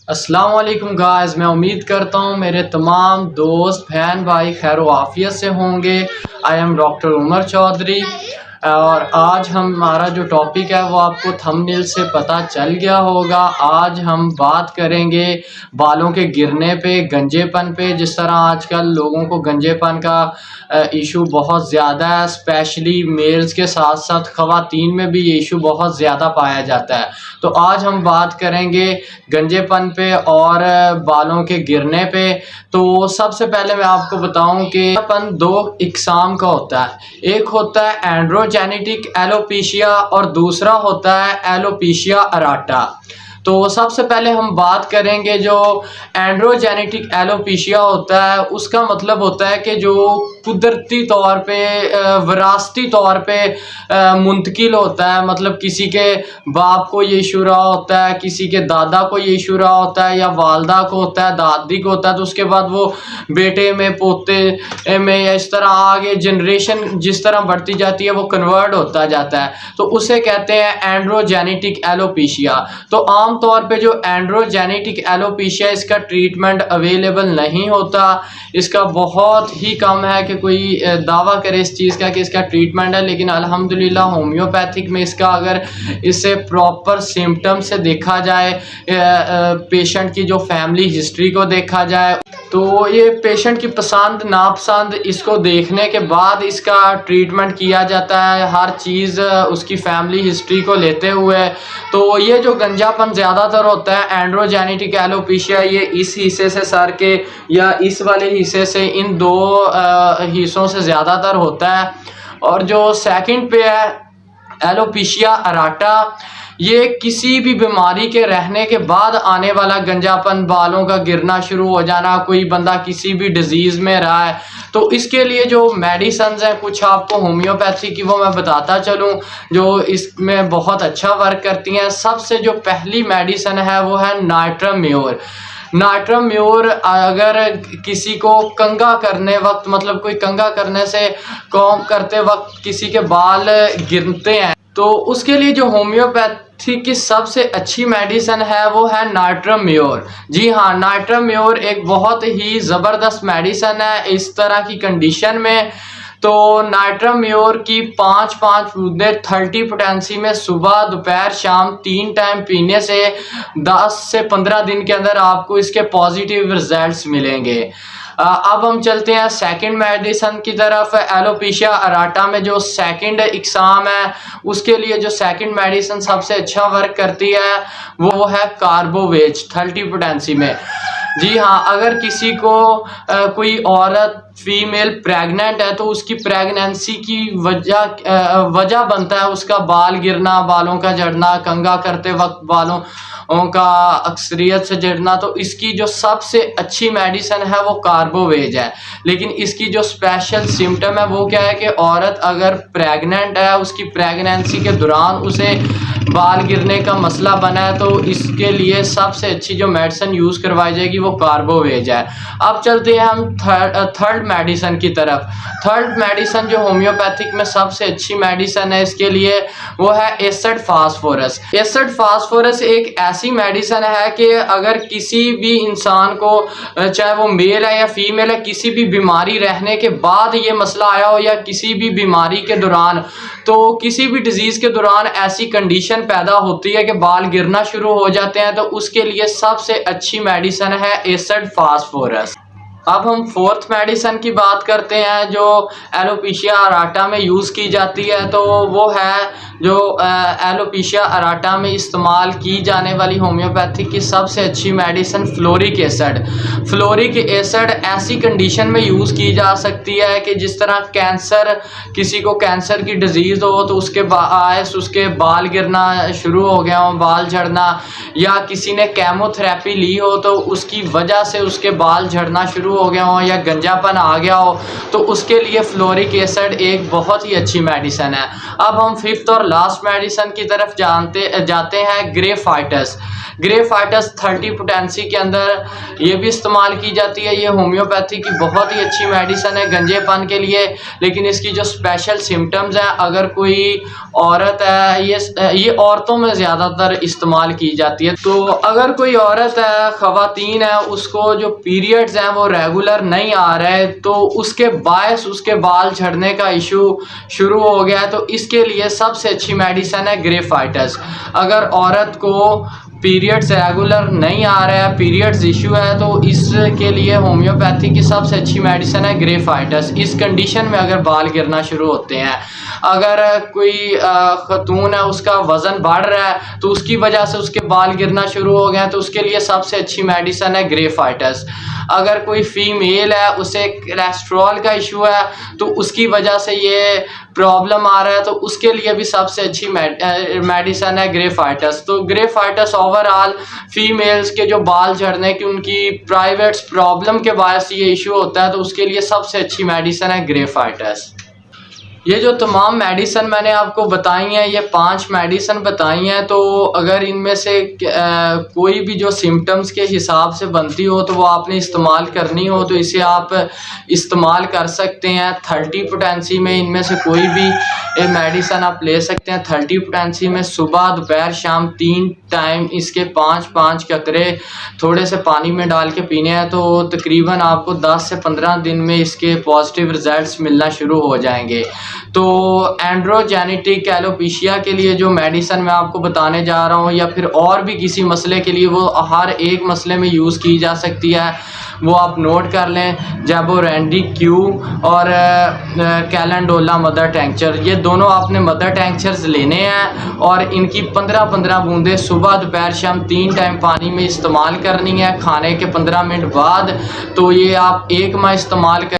अस्सलाम वालेकुम गाइस। मैं उम्मीद करता हूँ मेरे तमाम दोस्त बहन भाई खैर आफियत से होंगे। I am doctor Umar Chaudhary और आज हमारा जो टॉपिक है वो आपको थंबनेल से पता चल गया होगा। आज हम बात करेंगे बालों के गिरने पे, गंजेपन पे। जिस तरह आजकल लोगों को गंजेपन का इशू बहुत ज़्यादा है, स्पेशली मेल्स के साथ साथ ख़वातीन में भी ये इशू बहुत ज़्यादा पाया जाता है। तो आज हम बात करेंगे गंजेपन पे और बालों के गिरने पे। तो सबसे पहले मैं आपको बताऊं कि गंजेपन दो इकसाम का होता है। एक होता है एंड्रोजेनेटिक एलोपेशिया और दूसरा होता है एलोपेशिया अराटा। तो सबसे पहले हम बात करेंगे जो एंड्रोजेनेटिक एलोपेशिया होता है, उसका मतलब होता है कि जो कुदरती तौर पे विरासती तौर पे मुंतकिल होता है। मतलब किसी के बाप को ये इशू रहा होता है, किसी के दादा को ये इशू रहा होता है, या वालदा को होता है, दादी को होता है, तो उसके बाद वो बेटे में, पोते में, या इस तरह आगे जनरेशन जिस तरह बढ़ती जाती है वो कन्वर्ट होता जाता है। तो उसे कहते हैं एंड्रोजेनेटिक एलोपेशिया। तो आम तौर पे जो एंड्रोजेनेटिक एलोपेशिया, इसका ट्रीटमेंट अवेलेबल नहीं होता। इसका बहुत ही कम है कि कोई दावा करे इस चीज़ का कि इसका ट्रीटमेंट है, लेकिन अल्हम्दुलिल्लाह होम्योपैथिक में इसका अगर इसे प्रॉपर सिम्टम से देखा जाए, पेशेंट की जो फैमिली हिस्ट्री को देखा जाए, तो ये पेशेंट की पसंद नापसंद इसको देखने के बाद इसका ट्रीटमेंट किया जाता है, हर चीज़ उसकी फैमिली हिस्ट्री को लेते हुए। तो ये जो गंजापन ज़्यादातर होता है एंड्रोजेनेटिक एलोपेशिया, ये इस हिस्से से सर के या इस वाले हिस्से से, इन दो हिस्सों से ज़्यादातर होता है। और जो सेकंड पे है एलोपेशिया अराटा, ये किसी भी बीमारी के रहने के बाद आने वाला गंजापन, बालों का गिरना शुरू हो जाना। कोई बंदा किसी भी डिजीज़ में रहा है तो इसके लिए जो मेडिसन्स हैं कुछ आपको होम्योपैथी की, वो मैं बताता चलूँ जो इसमें बहुत अच्छा वर्क करती हैं। सबसे जो पहली मेडिसन है वो है नाइट्रम म्योर। नाइट्रम म्योर अगर किसी को कंघा करने वक्त, मतलब कोई कंघा करने से कॉम्ब करते वक्त किसी के बाल गिरते हैं, तो उसके लिए जो होम्योपैथी की सबसे अच्छी मेडिसिन है वो है नाइट्रम म्योर। जी हाँ, नाइट्रम म्योर एक बहुत ही ज़बरदस्त मेडिसिन है इस तरह की कंडीशन में। तो नाइट्रम म्योर की 5-5 बूंदे 30 पोटेंसी में सुबह दोपहर शाम 3 टाइम पीने से 10 से 15 दिन के अंदर आपको इसके पॉजिटिव रिजल्ट्स मिलेंगे। अब हम चलते हैं सेकंड मेडिसन की तरफ। एलोपेशिया अराटा में जो सेकंड इकसाम है, उसके लिए जो सेकंड मेडिसन सबसे अच्छा वर्क करती है वो है कार्बोवेज 30 पोटेंसी में। जी हाँ, अगर किसी को कोई औरत फीमेल प्रेग्नेंट है तो उसकी प्रेगनेंसी की वजह बनता है उसका बाल गिरना, बालों का झड़ना, कंघा करते वक्त बालों का अक्सरियत से झड़ना। तो इसकी जो सबसे अच्छी मेडिसिन है वो कार्बोवेज है। लेकिन इसकी जो स्पेशल सिम्टम है वो क्या है कि औरत अगर प्रेग्नेंट है, उसकी प्रेगनेंसी के दौरान उसे बाल गिरने का मसला बना है, तो इसके लिए सबसे अच्छी जो मेडिसिन यूज़ करवाई जाएगी वो कार्बोवेज है। अब चलते हैं हम थर्ड मेडिसिन की तरफ। थर्ड मेडिसिन जो होम्योपैथिक में सबसे अच्छी मेडिसिन है इसके लिए वो है एसिड फास्फोरस। एसिड फास्फोरस एक ऐसी मेडिसिन है कि अगर किसी भी इंसान को, चाहे वो मेल है या फीमेल है, किसी भी बीमारी रहने के बाद ये मसला आया हो या किसी भी बीमारी के दौरान, तो किसी भी डिजीज़ के दौरान ऐसी कंडीशन पैदा होती है कि बाल गिरना शुरू हो जाते हैं, तो उसके लिए सबसे अच्छी मेडिसिन है एसिड फास्फोरस। अब हम फोर्थ मेडिसिन की बात करते हैं जो एलोपेशिया अराटा में यूज़ की जाती है। तो वो है जो एलोपेशिया अराटा में इस्तेमाल की जाने वाली होम्योपैथिक की सबसे अच्छी medicine fluoric acid. Fluoric acid ऐसी कंडीशन में यूज़ की जा सकती है कि जिस तरह कैंसर, किसी को कैंसर की डिजीज़ हो तो उसके बायस उसके बाल गिरना शुरू हो गया हो, बाल झड़ना, या किसी ने केमोथेरेपी ली हो तो उसकी वजह से उसके बाल झड़ना शुरू शुरू हो गया हो या गंजापन आ गया हो, तो उसके लिए फ्लोरिक एसिड एक बहुत ही अच्छी मेडिसिन है। अब हम फिफ्थ और लास्ट मेडिसिन की तरफ जाते हैं, ग्रेफाइटस। ग्रेफाइटस 30 पोटेंसी के अंदर ये भी इस्तेमाल की जाती है। ये होम्योपैथी की बहुत ही अच्छी मेडिसिन है गंजेपन के लिए, लेकिन इसकी जो स्पेशल सिम्टम्स हैं, अगर कोई औरत है, ये औरतों में ज़्यादातर इस्तेमाल की जाती है। तो अगर कोई औरत है, ख़वातीन है, उसको जो पीरियड्स हैं वो रेगुलर नहीं आ रहे, तो उसके बायस उसके बाल झड़ने का इशू शुरू हो गया है, तो इसके लिए सबसे अच्छी मेडिसिन है ग्रेफाइटस। अगर औरत को पीरियड्स रेगुलर नहीं आ रहा है, पीरियड्स इशू है, तो इसके लिए होम्योपैथी की सबसे अच्छी मेडिसिन है ग्रेफाइटस। इस कंडीशन में अगर बाल गिरना शुरू होते हैं, अगर कोई खतून है उसका वज़न बढ़ रहा है तो उसकी वजह से उसके बाल गिरना शुरू हो गए हैं, तो उसके लिए सबसे अच्छी मेडिसिन है ग्रेफाइटस। अगर कोई फीमेल है, उसे कोलेस्ट्रॉल का इशू है, तो उसकी वजह से ये प्रॉब्लम आ रहा है, तो उसके लिए भी सबसे अच्छी मेडिसिन है ग्रेफाइटस। तो ग्रेफाइटस ओवरऑल फीमेल्स के जो बाल झड़ने की उनकी प्राइवेट प्रॉब्लम के बायस ये इशू होता है, तो उसके लिए सबसे अच्छी मेडिसिन है ग्रेफाइटस। ये जो तमाम मेडिसिन मैंने आपको बताई हैं, ये 5 मेडिसिन बताई हैं, तो अगर इनमें से कोई भी जो सिम्टम्स के हिसाब से बनती हो तो वो आपने इस्तेमाल करनी हो तो इसे आप इस्तेमाल कर सकते हैं। 30 पोटेंसी में इनमें से कोई भी मेडिसिन आप ले सकते हैं। 30 पोटेंसी में सुबह, दोपहर, शाम 3 टाइम इसके 5-5 कतरे थोड़े से पानी में डाल के पीने हैं, तो तकरीबन आपको 10 से 15 दिन में इसके पॉजिटिव रिजल्ट्स मिलना शुरू हो जाएंगे। तो एंड्रोजेनेटिक एलोपेशिया के लिए जो मेडिसिन मैं आपको बताने जा रहा हूँ, या फिर और भी किसी मसले के लिए, वो हर एक मसले में यूज़ की जा सकती है, वो आप नोट कर लें। जैबोरेंडी क्यू और कैलेंडोला मदर टेंक्चर, ये दोनों आपने मदर टेंक्चर्स लेने हैं और इनकी 15-15 बूंदें सुबह, दोपहर, शाम 3 टाइम पानी में इस्तेमाल करनी है खाने के 15 मिनट बाद। तो ये आप 1 माह इस्तेमाल कर